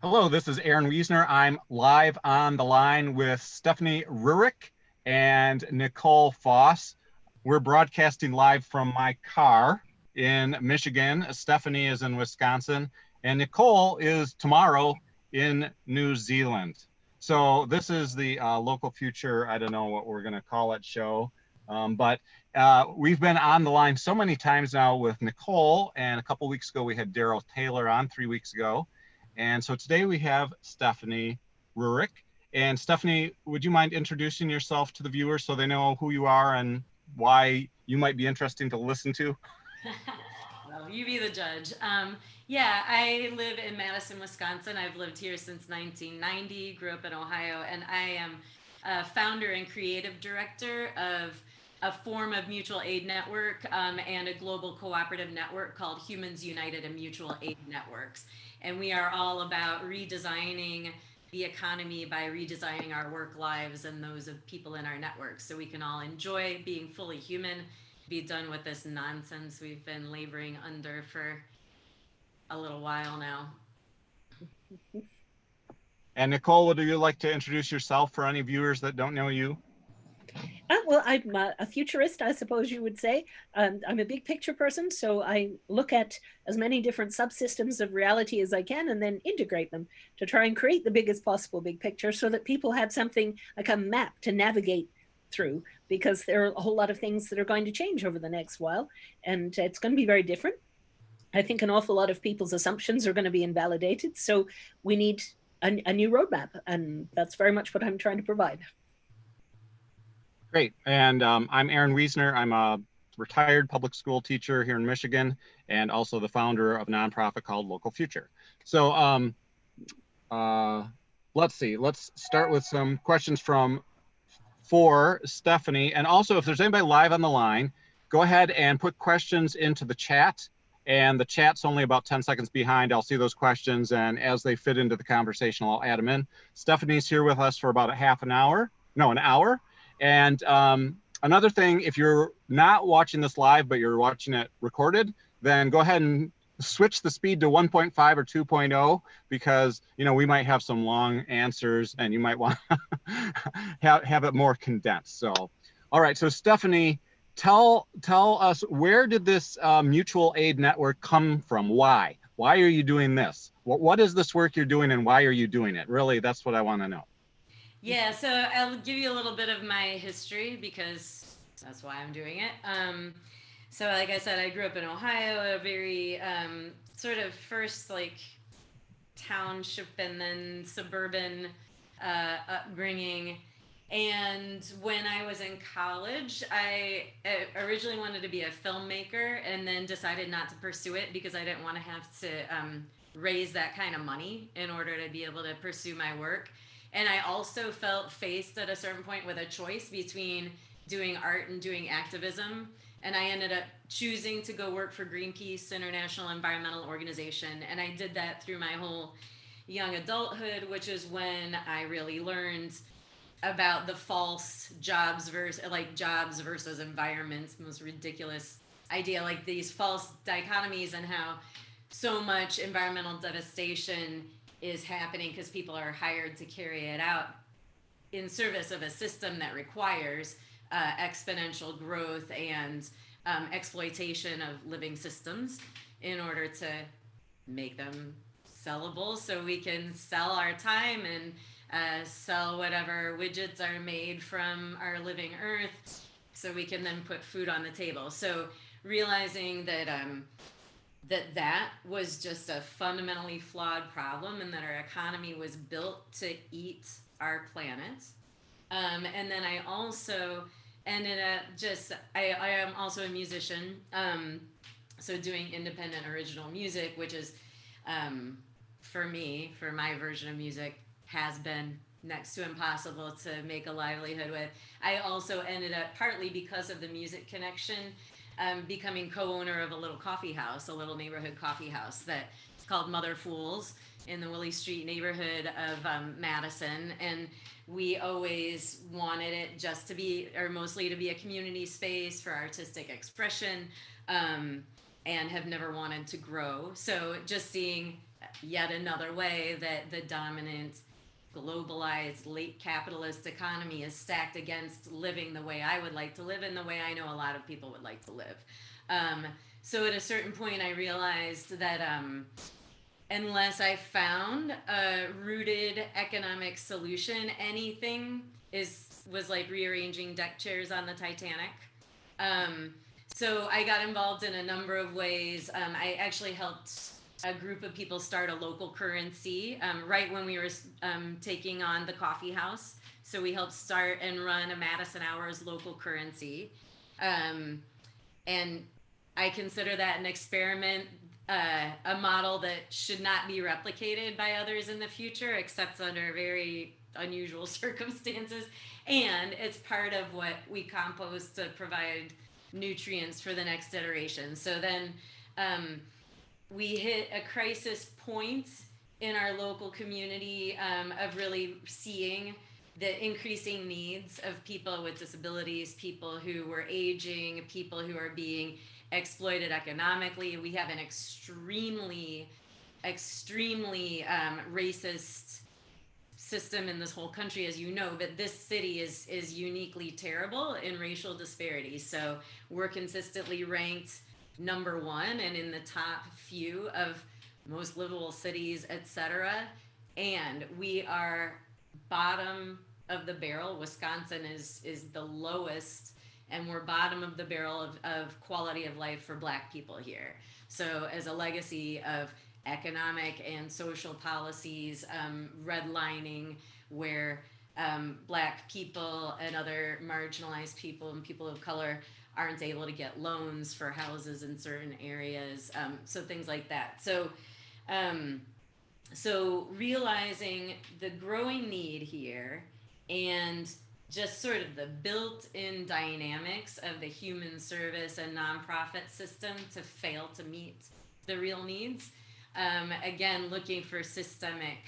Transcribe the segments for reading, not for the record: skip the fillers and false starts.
Hello, this is Aaron Wiesner. I'm live on the line with Stephanie Rearick and Nicole Foss. We're broadcasting live from my car in Michigan. Stephanie is in Wisconsin, and Nicole is tomorrow in New Zealand. So this is the local future, I don't know what we're going to call it, show. But we've been on the line so many times now with Nicole, and a couple weeks ago we had Daryl Taylor on 3 weeks ago. And so today we have Stephanie Rurik. And Stephanie, would you mind introducing yourself to the viewers so they know who you are and why you might be interesting to listen to? Well, you be the judge. Yeah, I live in Madison, Wisconsin. I've lived here since 1990, grew up in Ohio, and I am a founder and creative director of a form of mutual aid network and a global cooperative network called Humans United and Mutual Aid Networks. And we are all about redesigning the economy by redesigning our work lives and those of people in our networks so we can all enjoy being fully human, be done with this nonsense we've been laboring under for a little while now. And Nicole, would you like to introduce yourself for any viewers that don't know you? Well, I'm a futurist, I suppose you would say. I'm a big picture person, so I look at as many different subsystems of reality as I can and then integrate them to try and create the biggest possible big picture so that people have something like a map to navigate through, because there are a whole lot of things that are going to change over the next while, and it's going to be very different. I think an awful lot of people's assumptions are going to be invalidated, so we need a new roadmap, and that's very much what I'm trying to provide. Great. And I'm Aaron Wiesner. I'm a retired public school teacher here in Michigan and also the founder of a nonprofit called Local Future. So uh, let's see. Let's start with some questions for Stephanie. And also, if there's anybody live on the line, go ahead and put questions into the chat. And the chat's only about 10 seconds behind. I'll see those questions, and as they fit into the conversation, I'll add them in. Stephanie's here with us for about an hour. And another thing, if you're not watching this live, but you're watching it recorded, then go ahead and switch the speed to 1.5 or 2.0, because we might have some long answers and you might want to have it more condensed. So all right, so Stephanie, tell us, where did this mutual aid network come from? Why are you doing this? What is this work you're doing, and why are you doing it? Really, that's what I want to know. Yeah, so I'll give you a little bit of my history because that's why I'm doing it. So, like I said, I grew up in Ohio, a very sort of first like township and then suburban upbringing. And when I was in college, I originally wanted to be a filmmaker and then decided not to pursue it because I didn't want to have to raise that kind of money in order to be able to pursue my work. And I also felt faced at a certain point with a choice between doing art and doing activism. And I ended up choosing to go work for Greenpeace, International Environmental Organization. And I did that through my whole young adulthood, which is when I really learned about the false jobs versus environments, most ridiculous idea, like these false dichotomies, and how so much environmental devastation is happening because people are hired to carry it out in service of a system that requires exponential growth and exploitation of living systems in order to make them sellable so we can sell our time and sell whatever widgets are made from our living earth so we can then put food on the table. So realizing that that was just a fundamentally flawed problem and that our economy was built to eat our planet. And then I also ended up I am also a musician, so doing independent original music, which is for me, for my version of music, has been next to impossible to make a livelihood with. I also ended up, partly because of the music connection, becoming co-owner of a little coffee house, a little neighborhood coffee house that's called Mother Fools in the Willie Street neighborhood of Madison. And we always wanted it just to be, or mostly to be, a community space for artistic expression, and have never wanted to grow. So just seeing yet another way that the dominant globalized late capitalist economy is stacked against living the way I would like to live and the way I know a lot of people would like to live. So at a certain point, I realized that unless I found a rooted economic solution, anything was like rearranging deck chairs on the Titanic. So I got involved in a number of ways. I actually helped a group of people start a local currency right when we were taking on the coffee house. So we helped start and run a Madison Hours local currency. And I consider that an experiment, a model that should not be replicated by others in the future, except under very unusual circumstances. And it's part of what we compost to provide nutrients for the next iteration. So then we hit a crisis point in our local community of really seeing the increasing needs of people with disabilities, people who were aging, people who are being exploited economically. We have an extremely racist system in this whole country, as you know, but this city is uniquely terrible in racial disparities. So we're consistently ranked number 1 and in the top few of most livable cities, etc. And we are bottom of the barrel. Wisconsin is the lowest, and we're bottom of the barrel of quality of life for Black people here. So as a legacy of economic and social policies, redlining, where Black people and other marginalized people and people of color aren't able to get loans for houses in certain areas, so things like that. So realizing the growing need here and just sort of the built-in dynamics of the human service and nonprofit system to fail to meet the real needs. Again, looking for systemic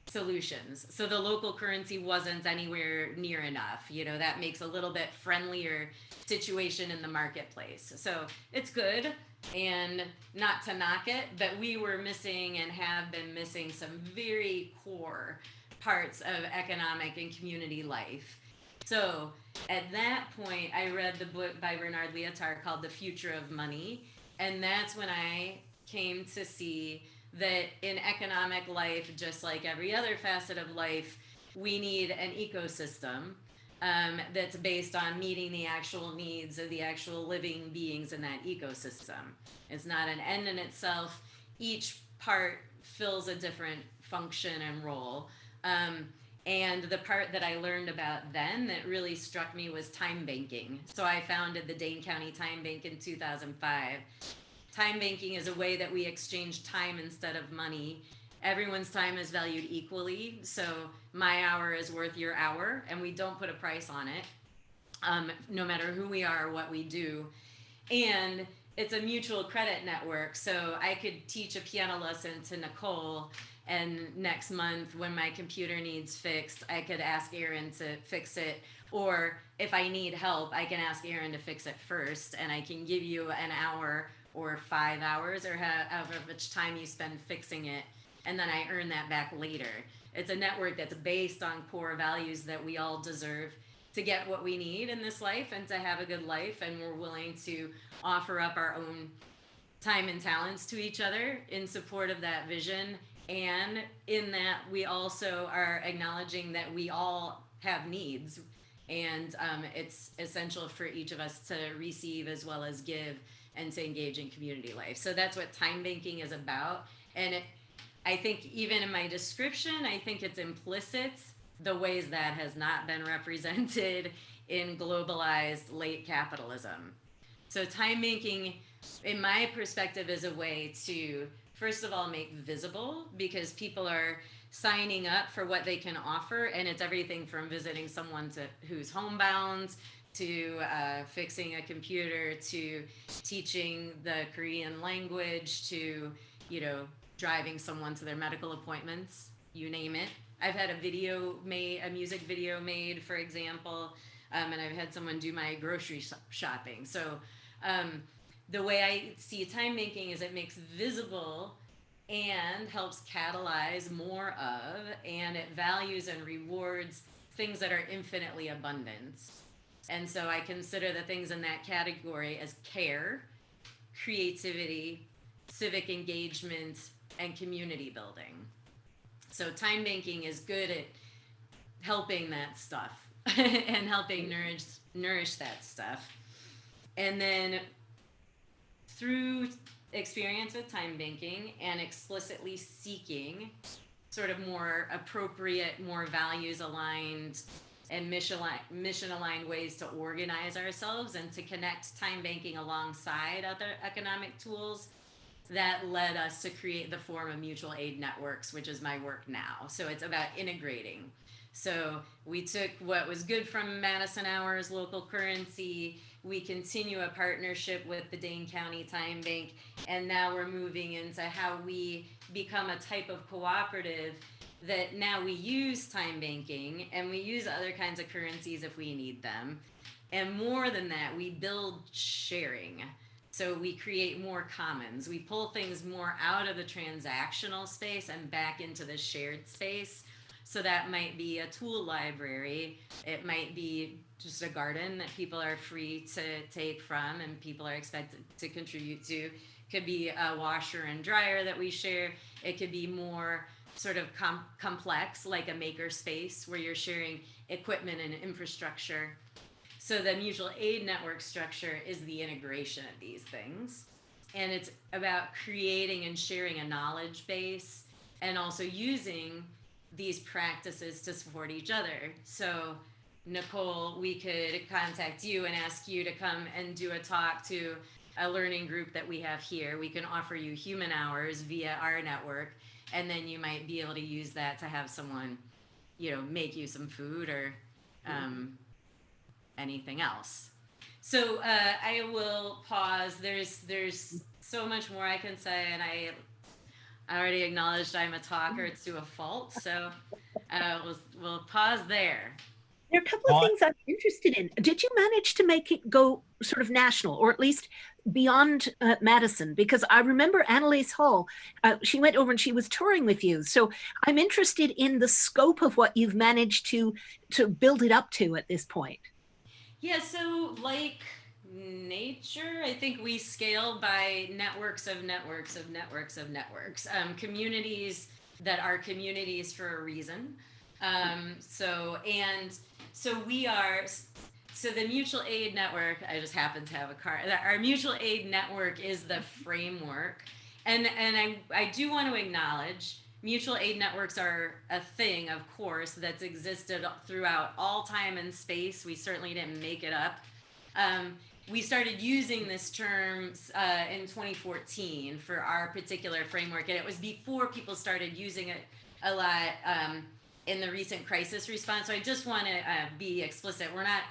solutions. So the local currency wasn't anywhere near enough. That makes a little bit friendlier situation in the marketplace. So it's good, and not to knock it, but we were missing and have been missing some very core parts of economic and community life. So at that point, I read the book by Bernard Lietaer called The Future of Money. And that's when I came to see that in economic life, just like every other facet of life, we need an ecosystem that's based on meeting the actual needs of the actual living beings in that ecosystem. It's not an end in itself. Each part fills a different function and role. And the part that I learned about then that really struck me was time banking. So I founded the Dane County Time Bank in 2005. Time banking is a way that we exchange time instead of money. Everyone's time is valued equally. So my hour is worth your hour, and we don't put a price on it, no matter who we are or what we do. And it's a mutual credit network. So I could teach a piano lesson to Nicole, and next month when my computer needs fixed, I could ask Aaron to fix it. Or if I need help, I can ask Aaron to fix it first, and I can give you an hour or 5 hours or however much time you spend fixing it, and then I earn that back later. It's a network that's based on core values that we all deserve to get what we need in this life and to have a good life, and we're willing to offer up our own time and talents to each other in support of that vision. And in that, we also are acknowledging that we all have needs, and it's essential for each of us to receive as well as give and to engage in community life. So that's what time banking is about. And I think even in my description, I think it's implicit the ways that has not been represented in globalized late capitalism. So time banking, in my perspective, is a way to, first of all, make visible, because people are signing up for what they can offer, and it's everything from visiting someone who's homebound, to fixing a computer, to teaching the Korean language, to driving someone to their medical appointments, you name it. I've had a music video made, for example, and I've had someone do my grocery shopping. So the way I see time banking is it makes visible and helps catalyze more of, and it values and rewards things that are infinitely abundant. And so I consider the things in that category as care, creativity, civic engagement, and community building. So time banking is good at helping that stuff and helping nourish that stuff. And then through experience with time banking and explicitly seeking sort of more appropriate, more values aligned and mission aligned ways to organize ourselves and to connect time banking alongside other economic tools, that led us to create the form of mutual aid networks, which is my work now. So it's about integrating. So we took what was good from Madison Hours local currency, we continue a partnership with the Dane County Time Bank, and now we're moving into how we become a type of cooperative that now we use time banking and we use other kinds of currencies if we need them. And more than that, we build sharing. So we create more commons. We pull things more out of the transactional space and back into the shared space. So that might be a tool library. It might be just a garden that people are free to take from and people are expected to contribute to. Could be a washer and dryer that we share. It could be more sort of complex, like a maker space where you're sharing equipment and infrastructure. So the mutual aid network structure is the integration of these things. And it's about creating and sharing a knowledge base and also using these practices to support each other. So Nicole, we could contact you and ask you to come and do a talk to a learning group that we have here. We can offer you human hours via our network, and then you might be able to use that to have someone, make you some food or anything else. So I will pause. There's so much more I can say, and I already acknowledged I'm a talker to a fault. So we'll pause there. There are a couple of things I'm interested in. Did you manage to make it go sort of national, or at least beyond Madison? Because I remember Annalise Hall, she went over and she was touring with you. So I'm interested in the scope of what you've managed to build it up to at this point. Yeah, so like nature, I think we scale by networks of networks of networks of networks, communities that are communities for a reason. So we are, so the mutual aid network, I just happen to have a card. Our mutual aid network is the framework. And I do want to acknowledge mutual aid networks are a thing, of course, that's existed throughout all time and space. We certainly didn't make it up. We started using this term in 2014 for our particular framework, and it was before people started using it a lot in the recent crisis response. So I just want to be explicit. We're not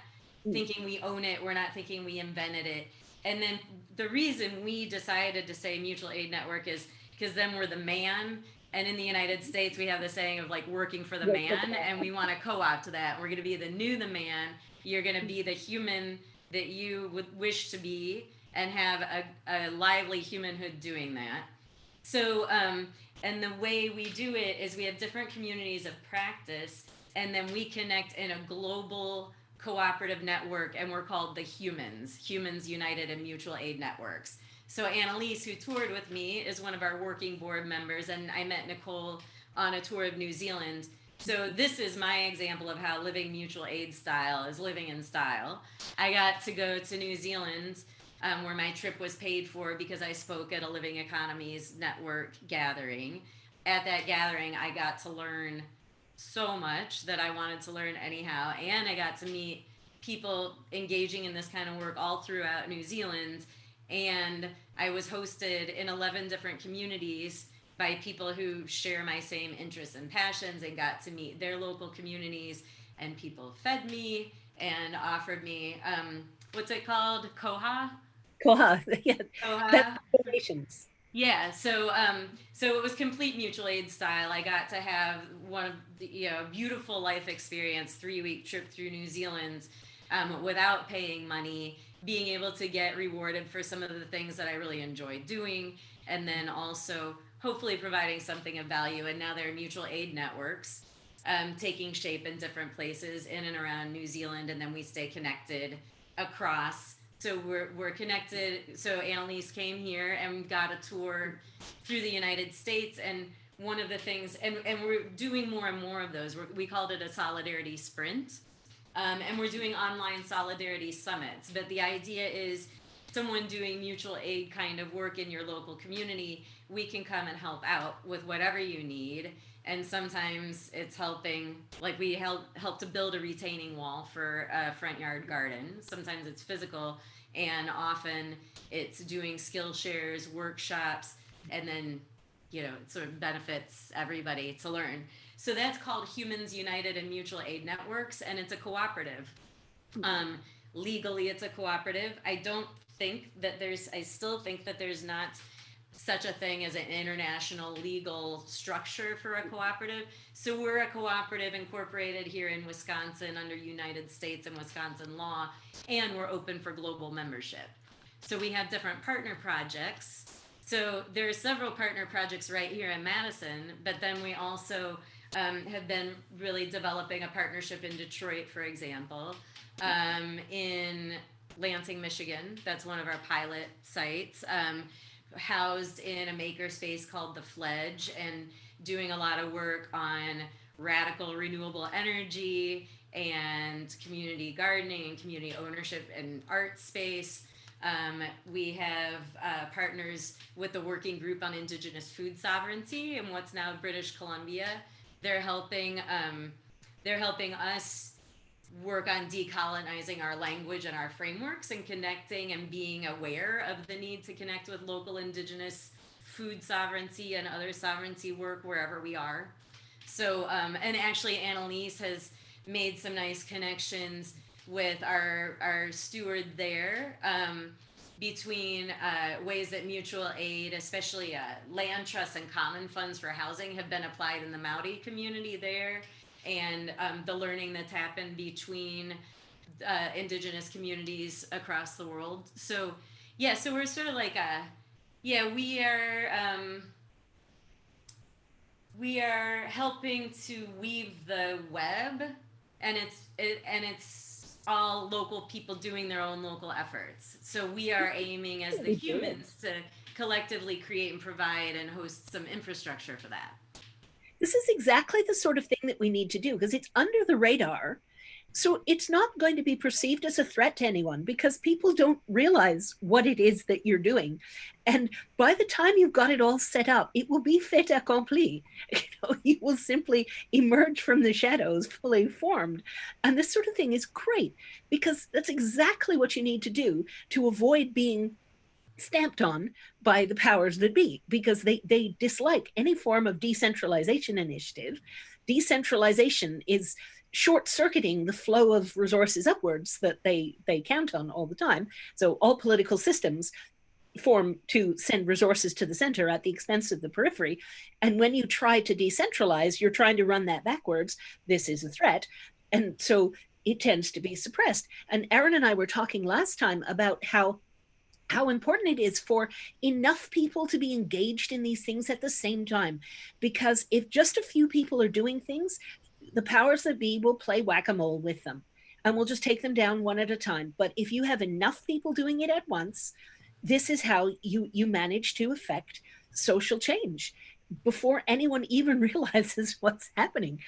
thinking we own it. We're not thinking we invented it. And then the reason we decided to say mutual aid network is because then we're the man. And in the United States, we have the saying of like working for the man, and we want to co-opt that. We're going to be the man. You're going to be the human that you would wish to be and have a lively humanhood doing that. So, and the way we do it is we have different communities of practice, and then we connect in a global cooperative network, and we're called the Humans United in Mutual Aid Networks. So Annalise, who toured with me, is one of our working board members, and I met Nicole on a tour of New Zealand. So this is my example of how living mutual aid style is living in style. I got to go to New Zealand, where my trip was paid for because I spoke at a Living Economies Network gathering. At that gathering, I got to learn so much that I wanted to learn anyhow, and I got to meet people engaging in this kind of work all throughout New Zealand. And I was hosted in 11 different communities by people who share my same interests and passions, and got to meet their local communities, and people fed me and offered me, what's it called? Koha? Koha, yeah. Koha. Donations. Yeah, so it was complete mutual aid style. I got to have one of the beautiful life experience, 3-week trip through New Zealand without paying money, being able to get rewarded for some of the things that I really enjoy doing, and then also hopefully providing something of value. And now there are mutual aid networks taking shape in different places in and around New Zealand, and then we stay connected across. So we're connected. So Annalise came here and got a tour through the United States, and one of the things, and we're doing more and more of those. We called it a solidarity sprint, and we're doing online solidarity summits. But the idea is someone doing mutual aid kind of work in your local community, we can come and help out with whatever you need. And sometimes it's helping, like we help to build a retaining wall for a front yard garden. Sometimes it's physical, and often it's doing skill shares, workshops, and then, you know, it sort of benefits everybody to learn. So that's called Humans United and Mutual Aid Networks, and it's a cooperative. Legally, it's a cooperative. I still think that there's not such a thing as an international legal structure for a cooperative. So we're a cooperative incorporated here in Wisconsin under United States and Wisconsin law, and we're open for global membership. So we have different partner projects. So there are several partner projects right here in Madison, but then we also have been really developing a partnership in Detroit, for example, in Lansing, Michigan. That's one of our pilot sites. Housed in a makerspace called The Fledge, and doing a lot of work on radical renewable energy and community gardening and community ownership and art space. We have partners with the Working Group on Indigenous Food Sovereignty in what's now British Columbia. They're helping us work on decolonizing our language and our frameworks, and connecting and being aware of the need to connect with local Indigenous food sovereignty and other sovereignty work wherever we are. So, and actually Annalise has made some nice connections with our steward there, between ways that mutual aid, especially land trusts and common funds for housing, have been applied in the Maori community there, and the learning that's happened between Indigenous communities across the world. So yeah, so we're sort of like we are helping to weave the web, and it's all local people doing their own local efforts. So we are aiming as the humans to collectively create and provide and host some infrastructure for that. This is exactly the sort of thing that we need to do, because it's under the radar. So it's not going to be perceived as a threat to anyone, because people don't realize what it is that you're doing. And by the time you've got it all set up, it will be fait accompli. You will simply emerge from the shadows fully formed. And this sort of thing is great, because that's exactly what you need to do to avoid being stamped on by the powers that be, because they dislike any form of decentralization initiative. Decentralization is short-circuiting the flow of resources upwards that they count on all the time. So all political systems form to send resources to the center at the expense of the periphery. And when you try to decentralize, you're trying to run that backwards. This is a threat. And so it tends to be suppressed. And Aaron and I were talking last time about how important it is for enough people to be engaged in these things at the same time. Because if just a few people are doing things, the powers that be will play whack-a-mole with them, and we'll just take them down one at a time. But if you have enough people doing it at once, this is how you manage to affect social change before anyone even realizes what's happening.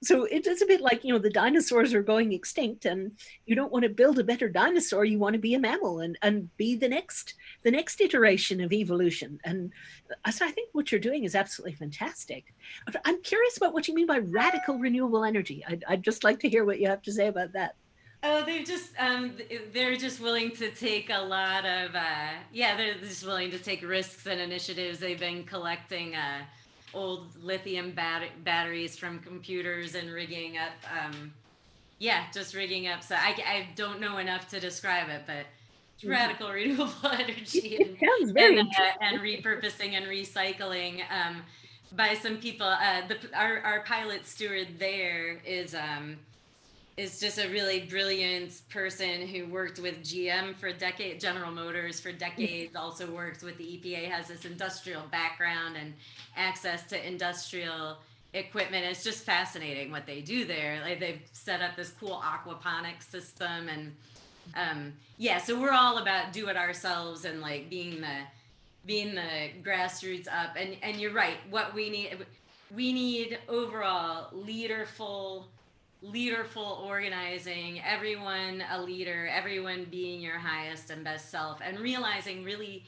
So it's a bit like, the dinosaurs are going extinct, and you don't want to build a better dinosaur. You want to be a mammal and be the next iteration of evolution. And so I think what you're doing is absolutely fantastic. I'm curious about what you mean by radical renewable energy. I'd just like to hear what you have to say about that. Oh, they're just willing to take a lot of, they're just willing to take risks and initiatives. They've been collecting old lithium batteries from computers and rigging up, just rigging up. So I don't know enough to describe it, but it's radical renewable energy and repurposing and recycling by some people. Our pilot steward there is is just a really brilliant person who worked with GM for decades, General Motors for decades, also worked with the EPA, has this industrial background and access to industrial equipment. It's just fascinating what they do there. Like they've set up this cool aquaponics system, and yeah, so we're all about do it ourselves and like being the grassroots up. And you're right, what we need overall leaderful organizing, everyone a leader, everyone being your highest and best self, and realizing really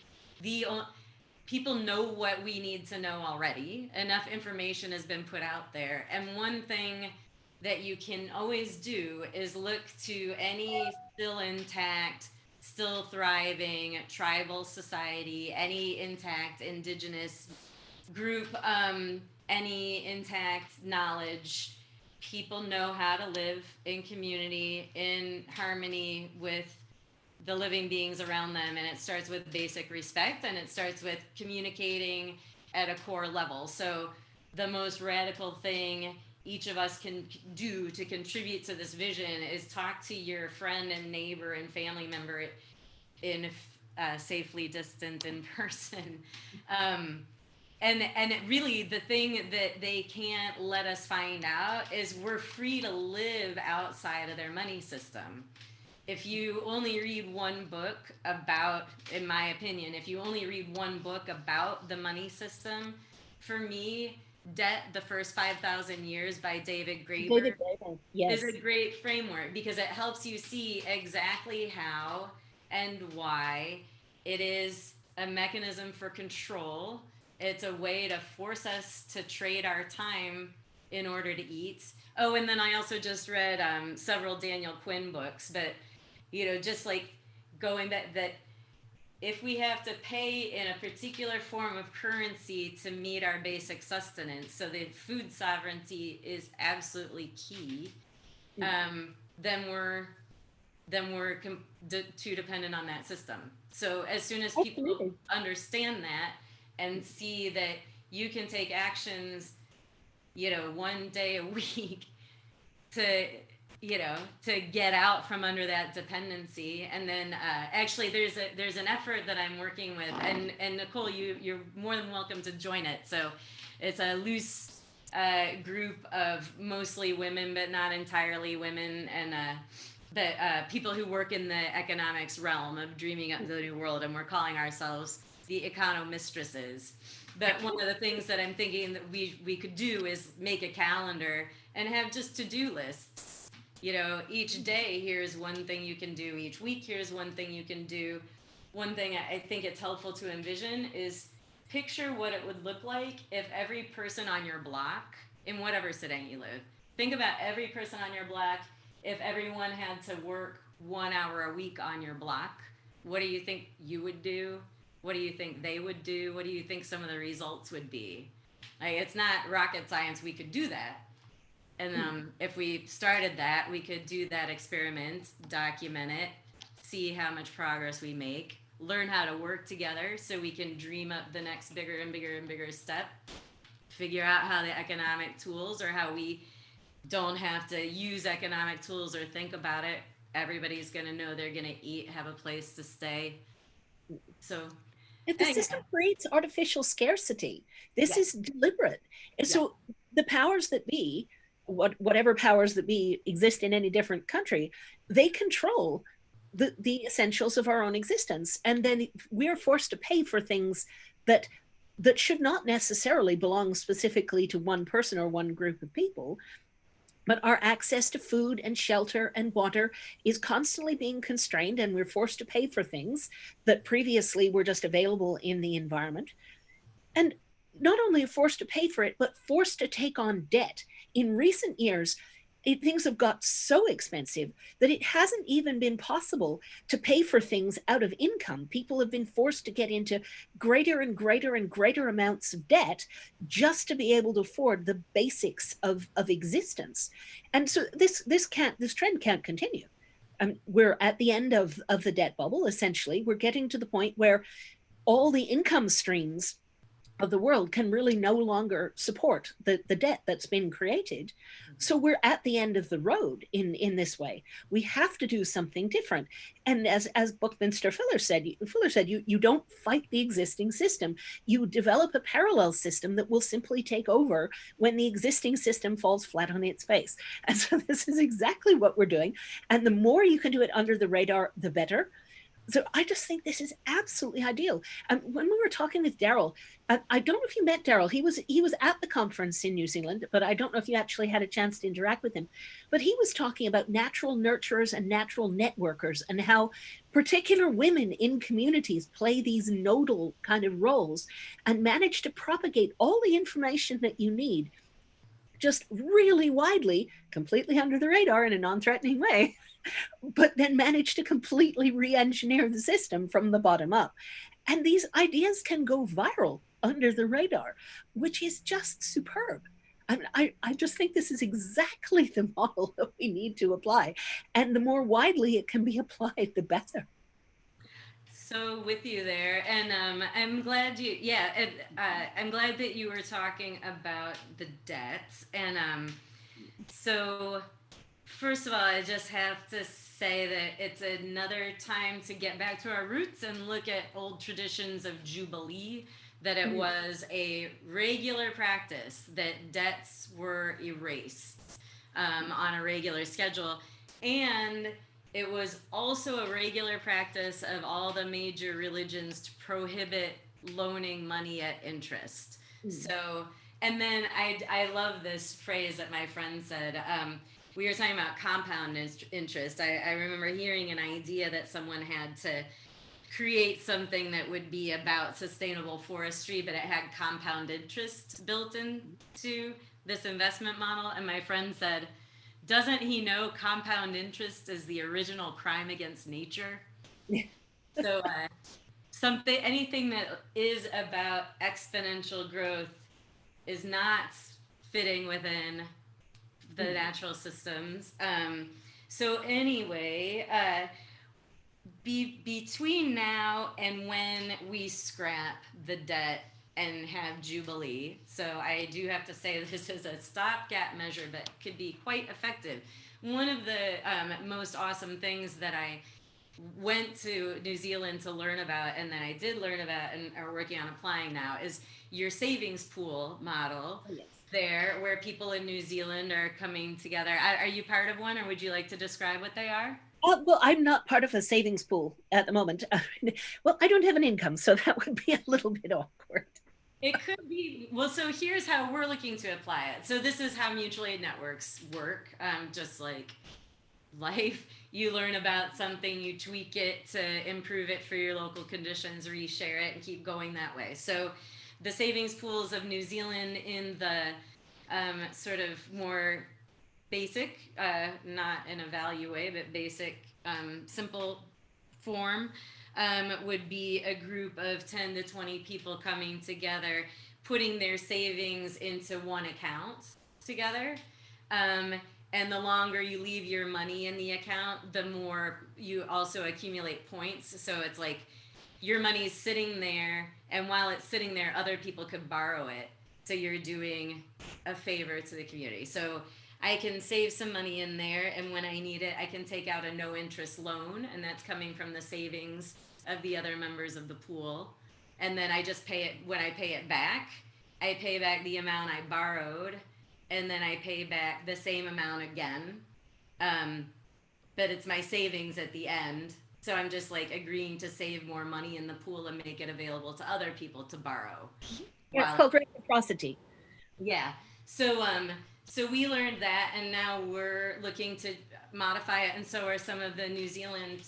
people know what we need to know already. Enough information has been put out there. And one thing that you can always do is look to any still intact, still thriving tribal society, any intact indigenous group, any intact knowledge. People know how to live in community, in harmony with the living beings around them. And it starts with basic respect, and it starts with communicating at a core level. So the most radical thing each of us can do to contribute to this vision is talk to your friend and neighbor and family member in safely distant in person. And it really, the thing that they can't let us find out is we're free to live outside of their money system. If you only read one book about, in my opinion, if you only read one book about the money system, for me, Debt, the First 5,000 Years by David Graeber, yes, is a great framework because it helps you see exactly how and why it is a mechanism for control. It's a way to force us to trade our time in order to eat. Oh, and then I also just read several Daniel Quinn books, but just like going back, that if we have to pay in a particular form of currency to meet our basic sustenance, so the food sovereignty is absolutely key, then we're too dependent on that system. So as soon as people understand that and see that you can take actions, one day a week to get out from under that dependency. And then actually there's an effort that I'm working with, and Nicole, you're more than welcome to join it. So it's a loose group of mostly women, but not entirely women, and people who work in the economics realm of dreaming up the new world, and we're calling ourselves the economistresses. But one of the things that I'm thinking that we could do is make a calendar and have just to-do lists. Each day, here's one thing you can do. Each week, here's one thing you can do. One thing I think it's helpful to envision is picture what it would look like if every person on your block, in whatever setting you live, think about every person on your block, if everyone had to work 1 hour a week on your block. What do you think you would do? What do you think they would do? What do you think some of the results would be? Like, it's not rocket science. We could do that. And if we started that, we could do that experiment, document it, see how much progress we make, learn how to work together so we can dream up the next bigger and bigger and bigger step, figure out how the economic tools, or how we don't have to use economic tools or think about it. Everybody's going to know they're going to eat, have a place to stay. So if the system creates artificial scarcity, this is deliberate. And so the powers that be, whatever powers that be exist in any different country, they control the essentials of our own existence. And then we're forced to pay for things that should not necessarily belong specifically to one person or one group of people. But our access to food and shelter and water is constantly being constrained, and we're forced to pay for things that previously were just available in the environment. And not only forced to pay for it, but forced to take on debt. In recent years, things have got so expensive that it hasn't even been possible to pay for things out of income. People have been forced to get into greater and greater and greater amounts of debt just to be able to afford the basics of existence. And so this trend can't continue. We're at the end of the debt bubble, essentially. We're getting to the point where all the income streams of the world can really no longer support the debt that's been created. So we're at the end of the road in this way. We have to do something different. And as Buckminster Fuller said, you don't fight the existing system. You develop a parallel system that will simply take over when the existing system falls flat on its face. And so this is exactly what we're doing. And the more you can do it under the radar, the better. So I just think this is absolutely ideal. And when we were talking with Daryl, I don't know if you met Daryl. He was at the conference in New Zealand, but I don't know if you actually had a chance to interact with him. But he was talking about natural nurturers and natural networkers, and how particular women in communities play these nodal kind of roles and manage to propagate all the information that you need just really widely, completely under the radar in a non-threatening way, but then manage to completely re-engineer the system from the bottom up. And these ideas can go viral under the radar, which is just superb. I just think this is exactly the model that we need to apply. And the more widely it can be applied, the better. So with you there, and I'm glad I'm glad that you were talking about the debts. And so first of all, I just have to say that it's another time to get back to our roots and look at old traditions of Jubilee, that it was a regular practice that debts were erased on a regular schedule. And it was also a regular practice of all the major religions to prohibit loaning money at interest. So, and then I love this phrase that my friend said. We were talking about compound interest. I remember hearing an idea that someone had to create something that would be about sustainable forestry, but it had compound interest built into this investment model. And my friend said, doesn't he know compound interest is the original crime against nature? So anything that is about exponential growth is not fitting within the natural systems. So anyway, between now and when we scrap the debt and have Jubilee, so I do have to say this is a stopgap measure, but could be quite effective. One of the most awesome things that I went to New Zealand to learn about, and that I did learn about and are working on applying now, is your savings pool model. Oh, yes. There, where people in New Zealand are coming together. Are you part of one, or would you like to describe what they are? Well, I'm not part of a savings pool at the moment. Well, I don't have an income, so that would be a little bit awkward. It could be. Well, so here's how we're looking to apply it. So this is how mutual aid networks work. Just like life, you learn about something, you tweak it to improve it for your local conditions, reshare it, and keep going that way. So the savings pools of New Zealand, in the sort of more basic, not in a value way, but basic, simple form, would be a group of 10 to 20 people coming together, putting their savings into one account together. And the longer you leave your money in the account, the more you also accumulate points. So it's like your money's sitting there, and while it's sitting there, other people could borrow it. So you're doing a favor to the community. So I can save some money in there, and when I need it, I can take out a no interest loan, and that's coming from the savings of the other members of the pool. And then I just pay it, when I pay it back, I pay back the amount I borrowed, and then I pay back the same amount again. But it's my savings at the end. So I'm just like agreeing to save more money in the pool and make it available to other people to borrow. Yeah, it's called reciprocity. Yeah. So we learned that, and now we're looking to modify it, and so are some of the New Zealand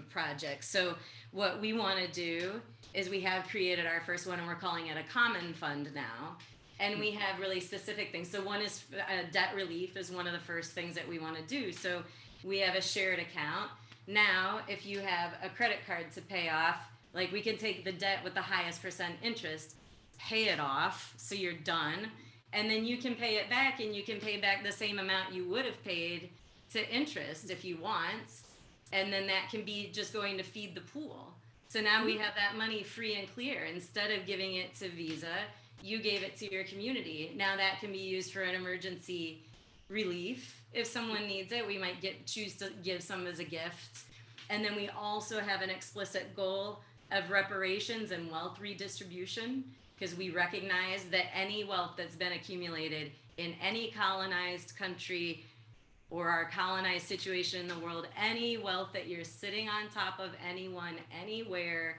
projects. So what we want to do is we have created our first one, and we're calling it a common fund now. And we have really specific things. So one is debt relief is one of the first things that we want to do. So we have a shared account. Now, if you have a credit card to pay off, like we can take the debt with the highest percent interest, pay it off, so you're done. And then you can pay it back, and you can pay back the same amount you would have paid to interest if you want. And then that can be just going to feed the pool. So now we have that money free and clear. Instead of giving it to Visa, you gave it to your community. Now that can be used for an emergency relief. If someone needs it, we might choose to give some as a gift. And then we also have an explicit goal of reparations and wealth redistribution, because we recognize that any wealth that's been accumulated in any colonized country or our colonized situation in the world, any wealth that you're sitting on top of anyone, anywhere,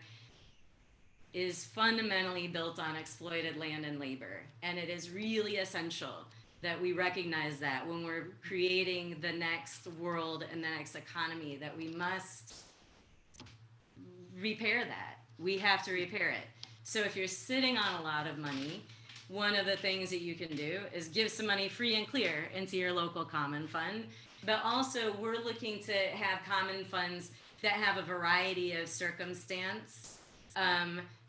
is fundamentally built on exploited land and labor. And it is really essential that we recognize that when we're creating the next world and the next economy, that we must repair that. We have to repair it. So if you're sitting on a lot of money, one of the things that you can do is give some money free and clear into your local common fund. But also we're looking to have common funds that have a variety of circumstance.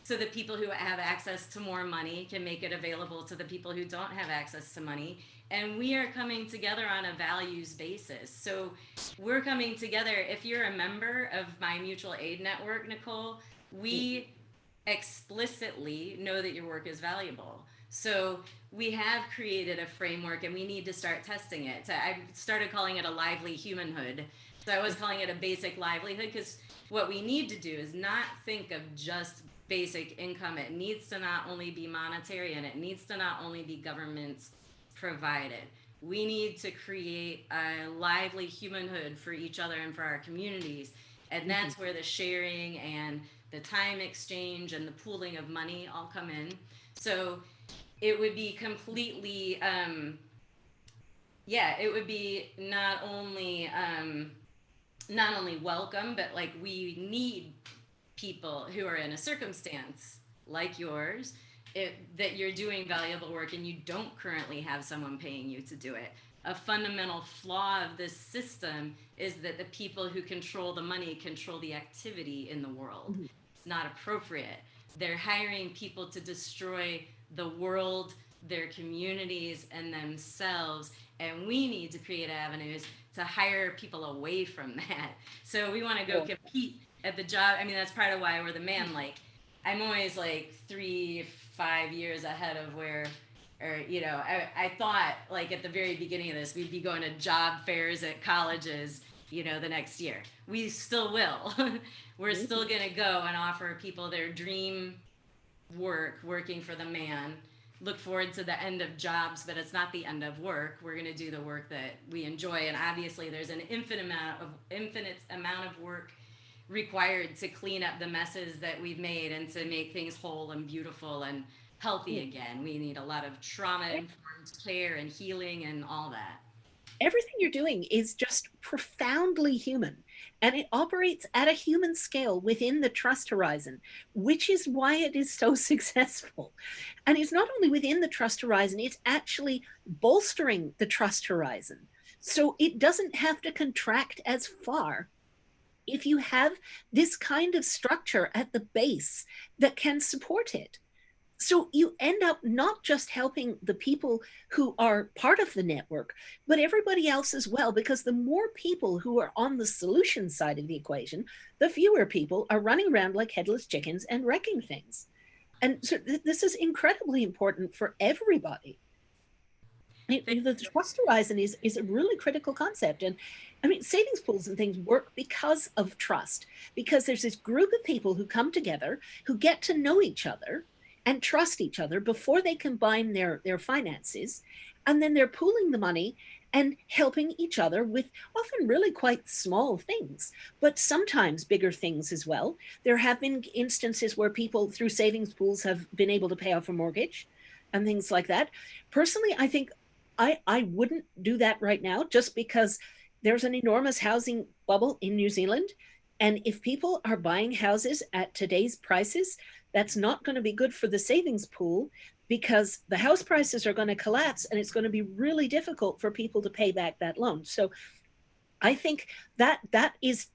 So the people who have access to more money can make it available to the people who don't have access to money. And we are coming together on a values basis. So we're coming together. If you're a member of my mutual aid network, Nicole, we explicitly know that your work is valuable. So we have created a framework, and we need to start testing it. So I started calling it a lively humanhood. So I was calling it a basic livelihood, because what we need to do is not think of just basic income. It needs to not only be monetary, and it needs to not only be government provided. We need to create a lively humanhood for each other and for our communities. And that's where the sharing and the time exchange and the pooling of money all come in. So it would be completely, it would be not only welcome, but like we need people who are in a circumstance like yours, that you're doing valuable work and you don't currently have someone paying you to do it. A fundamental flaw of this system is that the people who control the money control the activity in the world. It's not appropriate. They're hiring people to destroy the world, their communities, and themselves. And we need to create avenues to hire people away from that. So we want to go compete at the job. I mean, that's part of why we're the man. Like, I'm always like 3-5 years ahead of where, or, you know, I thought like at the very beginning of this, we'd be going to job fairs at colleges, you know, the next year. We still will. We're still going to go and offer people their dream work, working for the man. Look forward to the end of jobs, but it's not the end of work. We're going to do the work that we enjoy. And obviously there's an infinite amount of work required to clean up the messes that we've made and to make things whole and beautiful and healthy again. We need a lot of trauma-informed care and healing and all that. Everything you're doing is just profoundly human, and it operates at a human scale within the trust horizon, which is why it is so successful. And it's not only within the trust horizon, it's actually bolstering the trust horizon. So it doesn't have to contract as far if you have this kind of structure at the base that can support it. So you end up not just helping the people who are part of the network, but everybody else as well, because the more people who are on the solution side of the equation, the fewer people are running around like headless chickens and wrecking things. And so this is incredibly important for everybody. The trust horizon is a really critical concept. And I mean, savings pools and things work because of trust, because there's this group of people who come together, who get to know each other and trust each other before they combine their finances. And then they're pooling the money and helping each other with often really quite small things, but sometimes bigger things as well. There have been instances where people through savings pools have been able to pay off a mortgage and things like that. Personally, I think I wouldn't do that right now, just because there's an enormous housing bubble in New Zealand. And if people are buying houses at today's prices, that's not going to be good for the savings pool, because the house prices are going to collapse and it's going to be really difficult for people to pay back that loan. So I think that is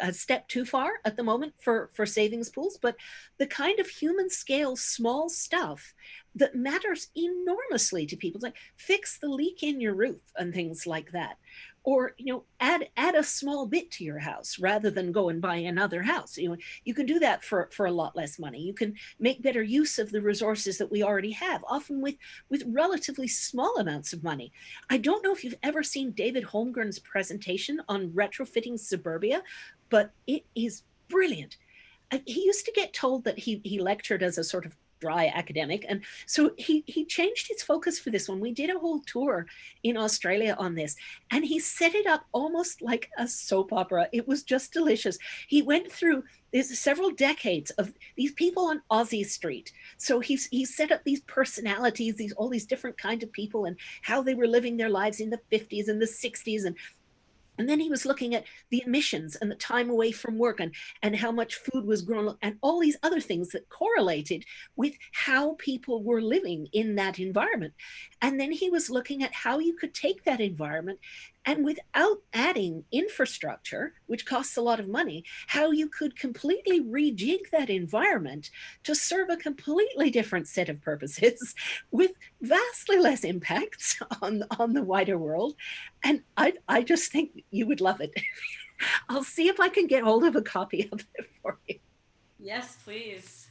a step too far at the moment for savings pools, but the kind of human scale, small stuff that matters enormously to people, like fix the leak in your roof and things like that, or add a small bit to your house rather than go and buy another house. You can do that for a lot less money. You can make better use of the resources that we already have, often with relatively small amounts of money. I don't know if you've ever seen David Holmgren's presentation on retrofitting suburbia, but it is brilliant. He used to get told that he lectured as a sort of dry academic, and so he changed his focus for this one. We did a whole tour in Australia on this, and he set it up almost like a soap opera. It was just delicious. He went through there's several decades of these people on Aussie Street. So he set up these personalities, all these different kinds of people, and how they were living their lives in the 50s and the 60s, and then he was looking at the emissions and the time away from work, and how much food was grown and all these other things that correlated with how people were living in that environment. And then he was looking at how you could take that environment and, without adding infrastructure, which costs a lot of money, how you could completely rejig that environment to serve a completely different set of purposes with vastly less impacts on the wider world. And I just think you would love it. I'll see if I can get hold of a copy of it for you. Yes, please.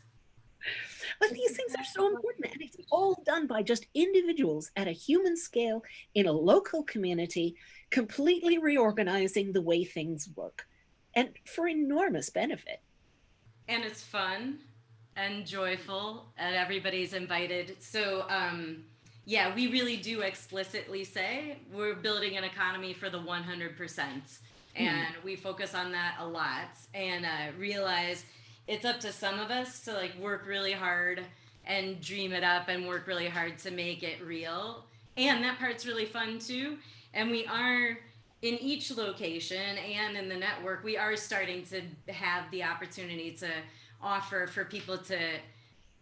But these things are so important, and it's all done by just individuals at a human scale in a local community, completely reorganizing the way things work, and for enormous benefit. And it's fun and joyful, and everybody's invited. So yeah, we really do explicitly say we're building an economy for the 100%, and we focus on that a lot, and realize it's up to some of us to like work really hard and dream it up and work really hard to make it real. And that part's really fun too. And we are in each location and in the network, we are starting to have the opportunity to offer for people to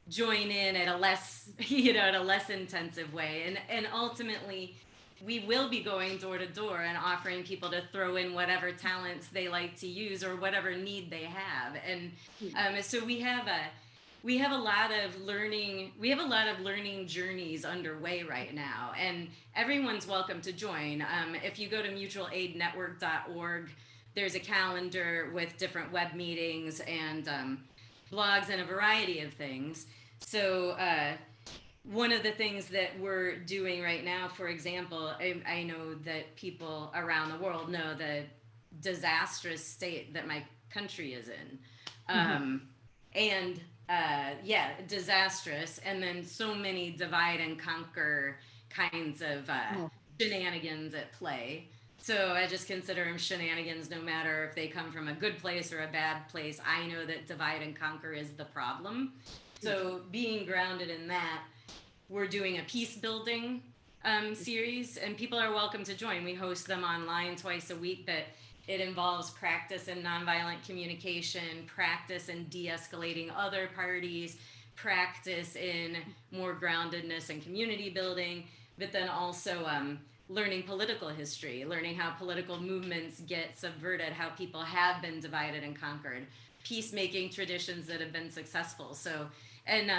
join in at a less, at a less intensive way. And ultimately, we will be going door to door and offering people to throw in whatever talents they like to use or whatever need they have. And so we have a lot of learning journeys underway right now, and everyone's welcome to join. If you go to mutualaidnetwork.org, there's a calendar with different web meetings and blogs and a variety of things. So one of the things that we're doing right now, for example, I know that people around the world know the disastrous state that my country is in. And yeah, disastrous. And then so many divide and conquer kinds of shenanigans at play. So I just consider them shenanigans no matter if they come from a good place or a bad place. I know that divide and conquer is the problem. So being grounded in that, we're doing a peace building series, and people are welcome to join. We host them online twice a week, but it involves practice in nonviolent communication, practice in de-escalating other parties, practice in more groundedness and community building, but then also learning political history, learning how political movements get subverted, how people have been divided and conquered, peacemaking traditions that have been successful. So, and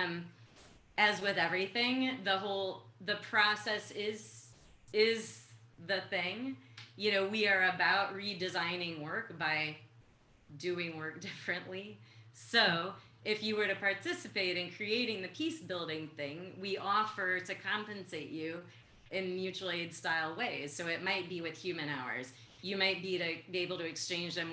as with everything, the process is the thing. We are about redesigning work by doing work differently. So if you were to participate in creating the peace building thing, we offer to compensate you in mutual aid style ways. So it might be with human hours. You might be able to exchange them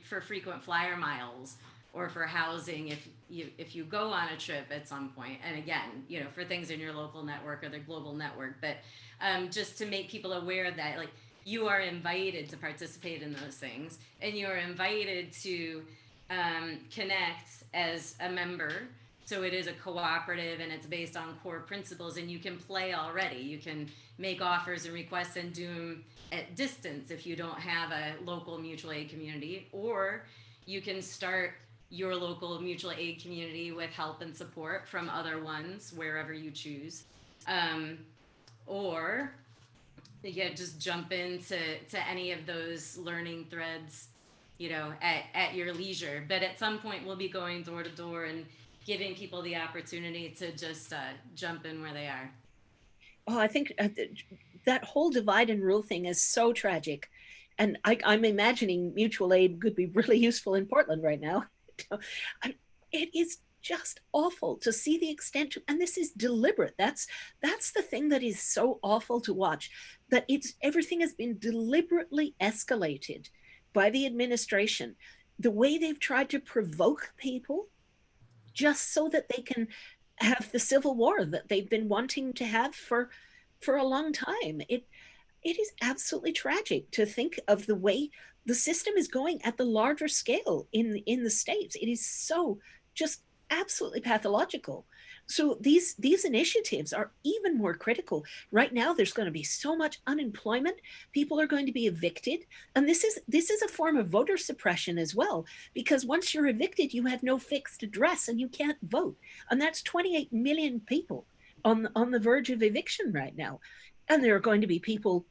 for frequent flyer miles, or for housing if you go on a trip at some point. And again, for things in your local network or the global network, but just to make people aware that like you are invited to participate in those things, and you are invited to connect as a member. So it is a cooperative, and it's based on core principles, and you can play already. You can make offers and requests and do them at distance if you don't have a local mutual aid community, or you can start your local mutual aid community with help and support from other ones wherever you choose, or just jump into any of those learning threads at your leisure. But at some point we'll be going door to door and giving people the opportunity to just jump in where they are. Oh, I think that whole divide and rule thing is so tragic. And I'm imagining mutual aid could be really useful in Portland right now. It is just awful to see the extent to, and this is deliberate. That's the thing that is so awful to watch, that it's everything has been deliberately escalated by the administration. The way they've tried to provoke people just so that they can have the civil war that they've been wanting to have for a long time. It is absolutely tragic to think of the way the system is going at the larger scale in the states. It is so just absolutely pathological. So these initiatives are even more critical. Right now, there's going to be so much unemployment. People are going to be evicted. And this is a form of voter suppression as well, because once you're evicted, you have no fixed address and you can't vote. And that's 28 million people on the verge of eviction right now. And there are going to be people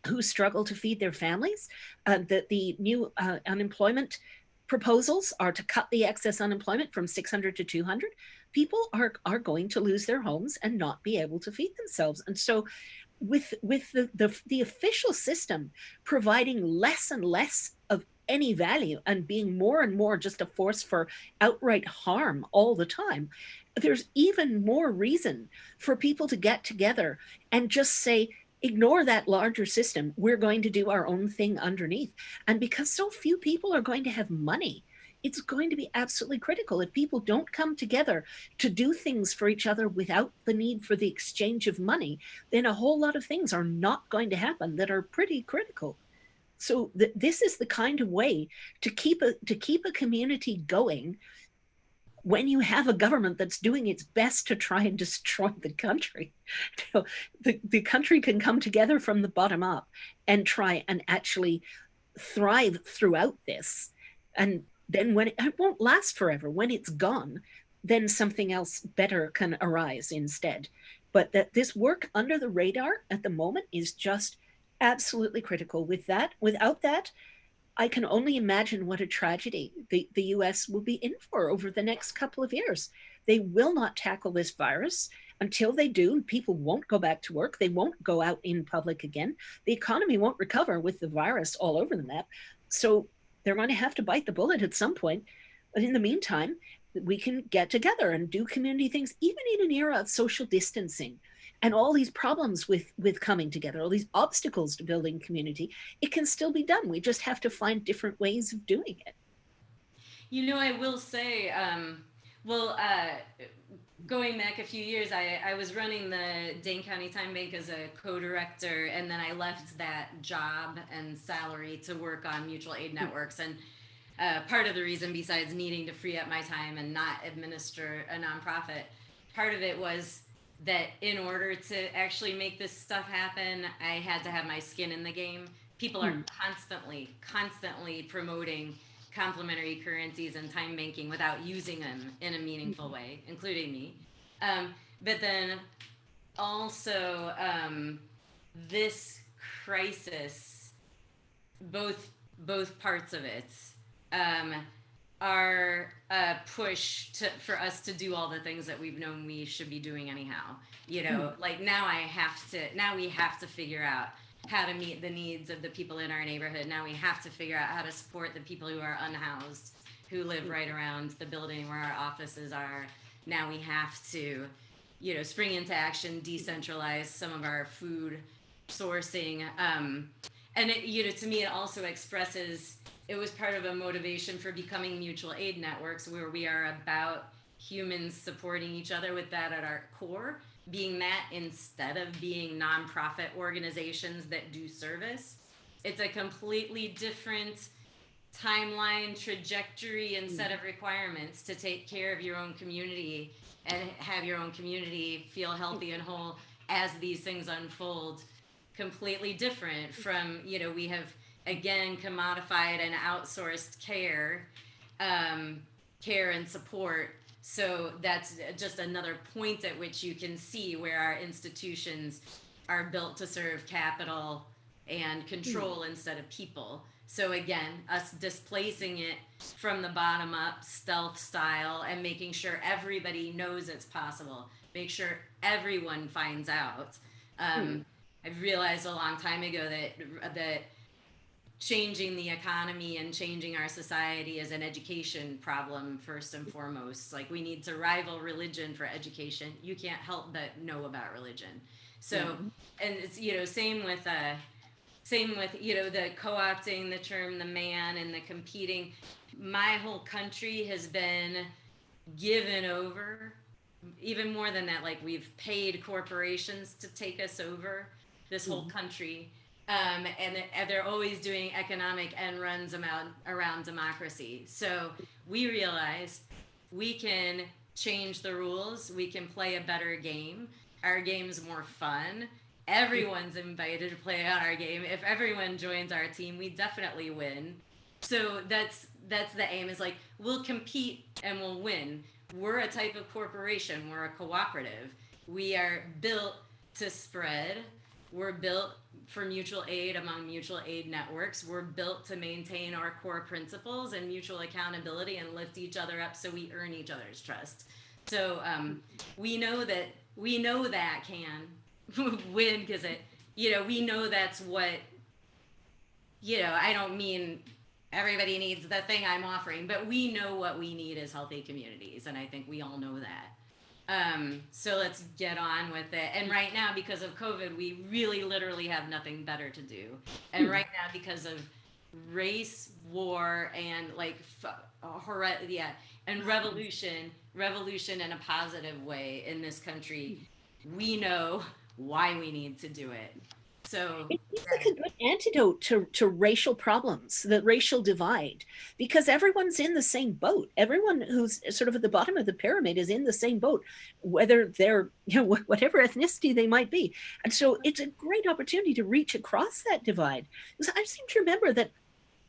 who struggle to feed their families. That the new unemployment proposals are to cut the excess unemployment from 600 to 200. People are going to lose their homes and not be able to feed themselves. And so with the official system providing less and less of any value and being more and more just a force for outright harm all the time, there's even more reason for people to get together and just say, ignore that larger system. We're going to do our own thing underneath. And because so few people are going to have money, it's going to be absolutely critical. If people don't come together to do things for each other without the need for the exchange of money, then a whole lot of things are not going to happen that are pretty critical. So this is the kind of way to keep a community going when you have a government that's doing its best to try and destroy the country. The country can come together from the bottom up and try and actually thrive throughout this. And then when it won't last forever, when it's gone, then something else better can arise instead. But that this work under the radar at the moment is just absolutely critical. Without that, I can only imagine what a tragedy the US will be in for over the next couple of years. They will not tackle this virus. Until they do, people won't go back to work. They won't go out in public again. The economy won't recover with the virus all over the map. So they're going to have to bite the bullet at some point. But in the meantime, we can get together and do community things, even in an era of social distancing and all these problems with coming together, all these obstacles to building community. It can still be done. We just have to find different ways of doing it. You know, I will say, going back a few years, I was running the Dane County Time Bank as a co-director, and then I left that job and salary to work on mutual aid networks. And part of the reason, besides needing to free up my time and not administer a nonprofit, part of it was that in order to actually make this stuff happen, I had to have my skin in the game. People are constantly promoting complementary currencies and time banking without using them in a meaningful way, including me. But then also this crisis, both parts of it, are a push for us to do all the things that we've known we should be doing anyhow. You know, like now we have to figure out how to meet the needs of the people in our neighborhood. Now we have to figure out how to support the people who are unhoused, who live right around the building where our offices are. Now we have to, you know, spring into action, decentralize some of our food sourcing. And it, you know, to me, it also expresses, it was part of a motivation for becoming mutual aid networks, where we are about humans supporting each other with that at our core, being that instead of being nonprofit organizations that do service. It's a completely different timeline, trajectory, and set of requirements to take care of your own community and have your own community feel healthy and whole as these things unfold. Completely different from, you know, we have again commodified and outsourced care and support. So that's just another point at which you can see where our institutions are built to serve capital and control instead of people. So again, us displacing it from the bottom up, stealth style, and making sure everybody knows it's possible. Make sure everyone finds out. I realized a long time ago that changing the economy and changing our society is an education problem first and foremost. Like, we need to rival religion for education. You can't help but know about religion. So, and it's, you know, same with you know, the co-opting the term the man and the competing. My whole country has been given over. Even more than that, like, we've paid corporations to take us over this whole country. And they're always doing economic end runs around democracy. So we realize we can change the rules. We can play a better game. Our game's more fun. Everyone's invited to play on our game. If everyone joins our team, we definitely win. So that's the aim, is like, we'll compete and we'll win. We're a type of corporation. We're a cooperative. We are built to spread. We're built for mutual aid among mutual aid networks. We're built to maintain our core principles and mutual accountability and lift each other up so we earn each other's trust. So we know that can win, because it, you know, we know that's what, you know, I don't mean everybody needs the thing I'm offering, but we know what we need as healthy communities, and I think we all know that. So let's get on with it. And right now, because of COVID, we really literally have nothing better to do. And right now, because of race, war, and like and revolution in a positive way in this country, we know why we need to do it. So it seems like a good antidote to racial problems, the racial divide, because everyone's in the same boat. Everyone who's sort of at the bottom of the pyramid is in the same boat, whether they're, you know, whatever ethnicity they might be. And so it's a great opportunity to reach across that divide. Because I seem to remember that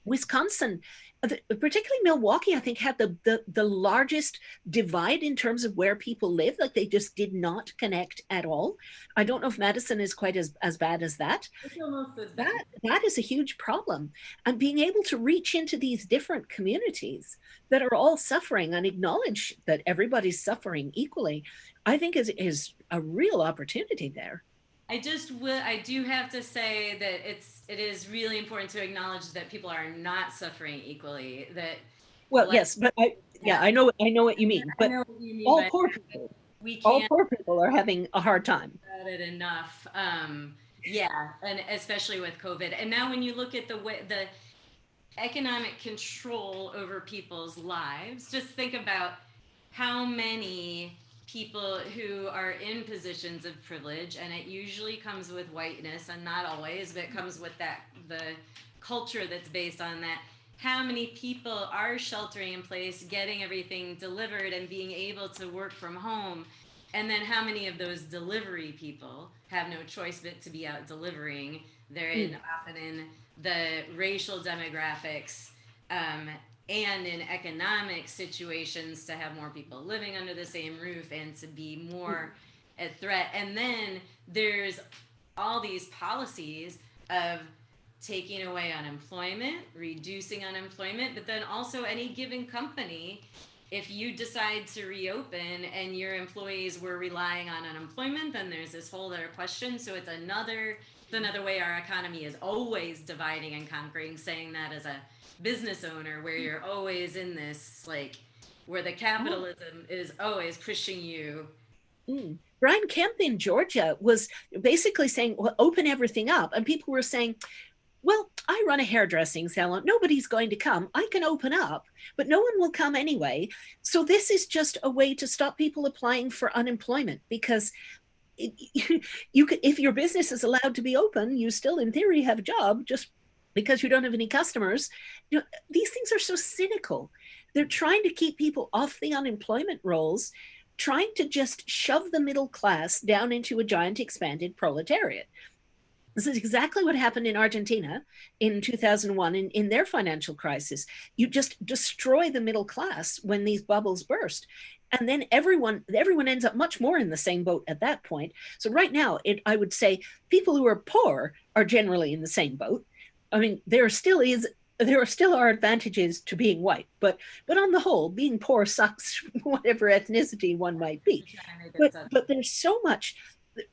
Wisconsin, particularly Milwaukee, I think, had the largest divide in terms of where people live. Like, they just did not connect at all. I don't know if Madison is quite as bad as that. That is a huge problem. And being able to reach into these different communities that are all suffering and acknowledge that everybody's suffering equally, I think is a real opportunity there. I do have to say that it is really important to acknowledge that people are not suffering equally. That, well, yes, but I know what you mean. But all poor people are having a hard time. About it enough. Yeah, and especially with COVID. And now, when you look at the economic control over people's lives, just think about how many people who are in positions of privilege, and it usually comes with whiteness, and not always, but it comes with the culture that's based on that. How many people are sheltering in place, getting everything delivered, and being able to work from home? And then how many of those delivery people have no choice but to be out delivering? They're often in the racial demographics, and in economic situations, to have more people living under the same roof and to be more a threat. And then there's all these policies of taking away unemployment, reducing unemployment, but then also any given company, if you decide to reopen and your employees were relying on unemployment, then there's this whole other question. So it's another way our economy is always dividing and conquering, saying that as a business owner, where you're always in this, like, where the capitalism is always pushing you. Brian Kemp in Georgia was basically saying, well, open everything up. And people were saying, well, I run a hairdressing salon. Nobody's going to come. I can open up, but no one will come anyway. So this is just a way to stop people applying for unemployment, because if your business is allowed to be open, you still in theory have a job, just because you don't have any customers. You know, these things are so cynical. They're trying to keep people off the unemployment rolls, trying to just shove the middle class down into a giant expanded proletariat. This is exactly what happened in Argentina in 2001 in their financial crisis. You just destroy the middle class when these bubbles burst. And then everyone ends up much more in the same boat at that point. So right now, I would say people who are poor are generally in the same boat. I mean, there still are advantages to being white, but on the whole, being poor sucks, whatever ethnicity one might be. But there's so much.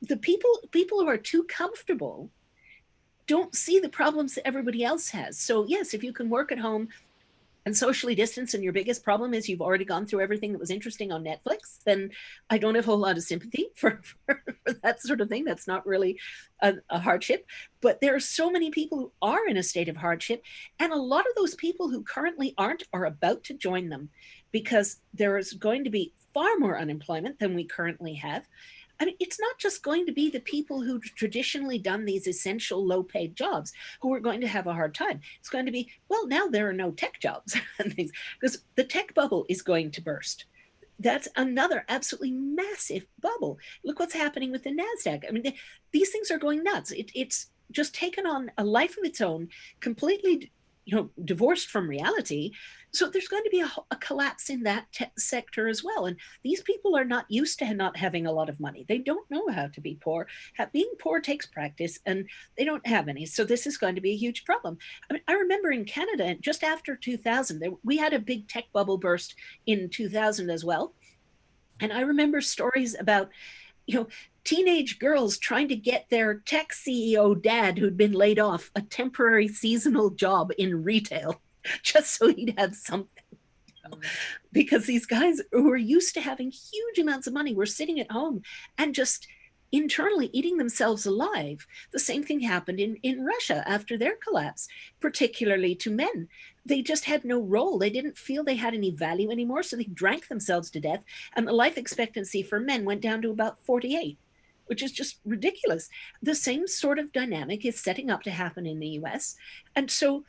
The people who are too comfortable don't see the problems that everybody else has. So yes, if you can work at home and socially distance, and your biggest problem is you've already gone through everything that was interesting on Netflix, then I don't have a whole lot of sympathy for that sort of thing. That's not really a hardship. But there are so many people who are in a state of hardship, and a lot of those people who currently aren't are about to join them, because there is going to be far more unemployment than we currently have. I mean, it's not just going to be the people who've traditionally done these essential low paid jobs who are going to have a hard time. It's going to be, well, now there are no tech jobs and things, because the tech bubble is going to burst. That's another absolutely massive bubble. Look what's happening with the NASDAQ. I mean, these things are going nuts. It's just taken on a life of its own, completely, divorced from reality. So there's going to be a collapse in that sector as well. And these people are not used to not having a lot of money. They don't know how to be poor. Being poor takes practice, and they don't have any. So this is going to be a huge problem. I mean, I remember in Canada, just after 2000, we had a big tech bubble burst in 2000 as well. And I remember stories about, teenage girls trying to get their tech CEO dad, who'd been laid off, a temporary seasonal job in retail, just so he'd have something. Because these guys who are used to having huge amounts of money were sitting at home and just internally eating themselves alive. The same thing happened in Russia after their collapse, particularly to men. They just had no role. They didn't feel they had any value anymore, so they drank themselves to death. And the life expectancy for men went down to about 48, which is just ridiculous. The same sort of dynamic is setting up to happen in the US. And so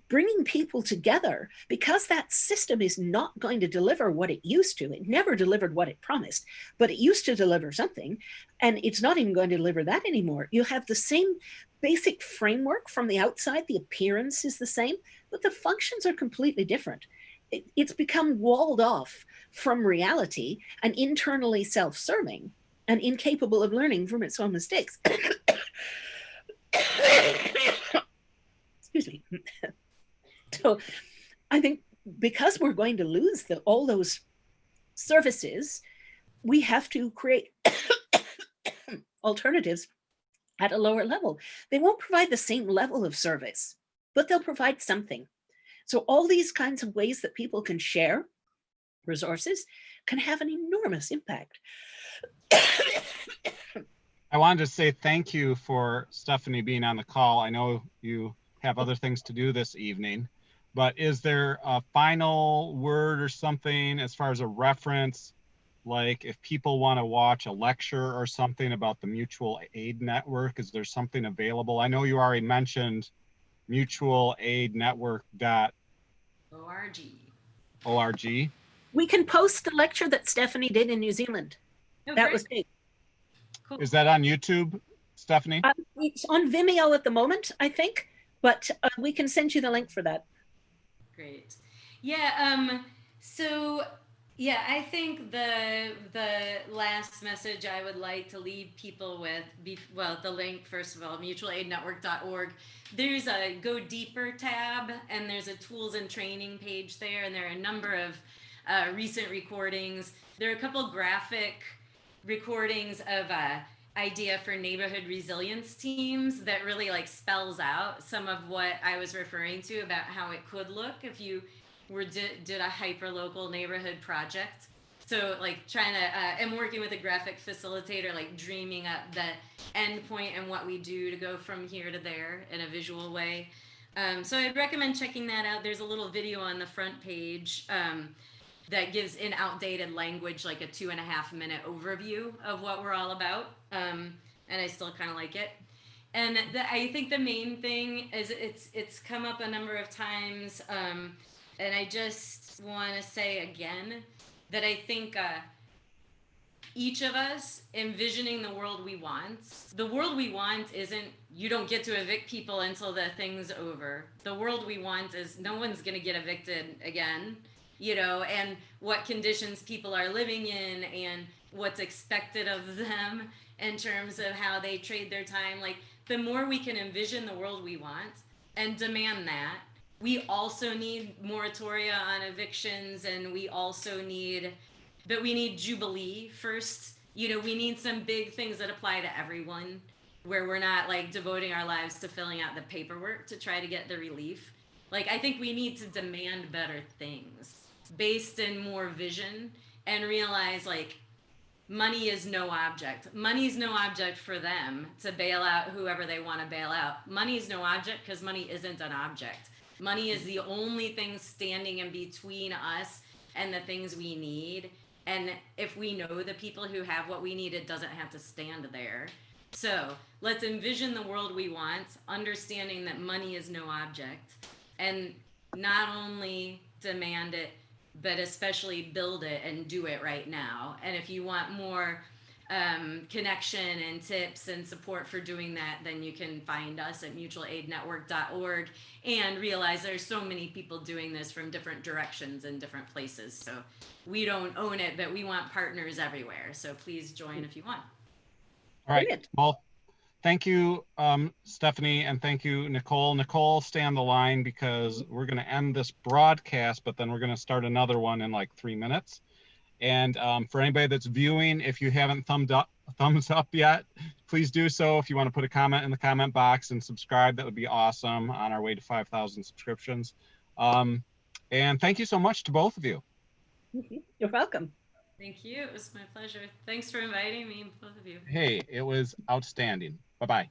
bringing people together, because that system is not going to deliver what it used to. It never delivered what it promised, but it used to deliver something, and it's not even going to deliver that anymore. You have the same basic framework from the outside. The appearance is the same, but the functions are completely different. It's become walled off from reality and internally self-serving and incapable of learning from its own mistakes. Excuse me. So I think because we're going to lose all those services, we have to create alternatives at a lower level. They won't provide the same level of service, but they'll provide something. So all these kinds of ways that people can share resources can have an enormous impact. I wanted to say thank you for Stephanie being on the call. I know you have other things to do this evening, but is there a final word or something as far as a reference, like if people want to watch a lecture or something about the mutual aid network, is there something available? I know you already mentioned mutualaidnetwork.org. We can post the lecture that Stephanie did in New Zealand. Oh, that great. was big. Cool. Is that on YouTube, Stephanie? It's on Vimeo at the moment, I think, but we can send you the link for that. Great. Yeah. So yeah, I think the last message I would like to leave people with, the link, first of all, mutualaidnetwork.org. There's a Go Deeper tab, and there's a tools and training page there, and there are a number of recent recordings. There are a couple graphic recordings of idea for neighborhood resilience teams that really spells out some of what I was referring to about how it could look if you did a hyper local neighborhood project. So trying to and working with a graphic facilitator, dreaming up the end point and what we do to go from here to there in a visual way. So I'd recommend checking that out. There's a little video on the front page that gives, in outdated language, a 2.5-minute overview of what we're all about. And I still kind of like it. And I think the main thing is it's come up a number of times. And I just want to say again that I think each of us envisioning the world we want isn't, you don't get to evict people until the thing's over. The world we want is no one's going to get evicted again. And what conditions people are living in and what's expected of them in terms of how they trade their time. The more we can envision the world we want and demand that, we also need moratoria on evictions, and we also need Jubilee first. We need some big things that apply to everyone. where we're not like devoting our lives to filling out the paperwork to try to get the relief. Like, I think we need to demand better things based in more vision and realize like money is no object. Money's no object for them to bail out whoever they want to bail out. Money's no object because money isn't an object. Money is the only thing standing in between us and the things we need. And if we know the people who have what we need, it doesn't have to stand there. So let's envision the world we want, understanding that money is no object, and not only demand it, but especially build it and do it right now. And if you want more connection and tips and support for doing that, then you can find us at mutualaidenetwork.org and realize there's so many people doing this from different directions and different places. So we don't own it, but we want partners everywhere. So please join if you want. All right. Brilliant. Well, thank you, Stephanie, and thank you, Nicole. Nicole, stay on the line because we're going to end this broadcast, but then we're going to start another one in like 3 minutes. And for anybody that's viewing, if you haven't thumbs up yet, please do so. If you want to put a comment in the comment box and subscribe, that would be awesome on our way to 5,000 subscriptions. And thank you so much to both of you. You're welcome. Thank you. It was my pleasure. Thanks for inviting me, both of you. Hey, it was outstanding. Bye-bye.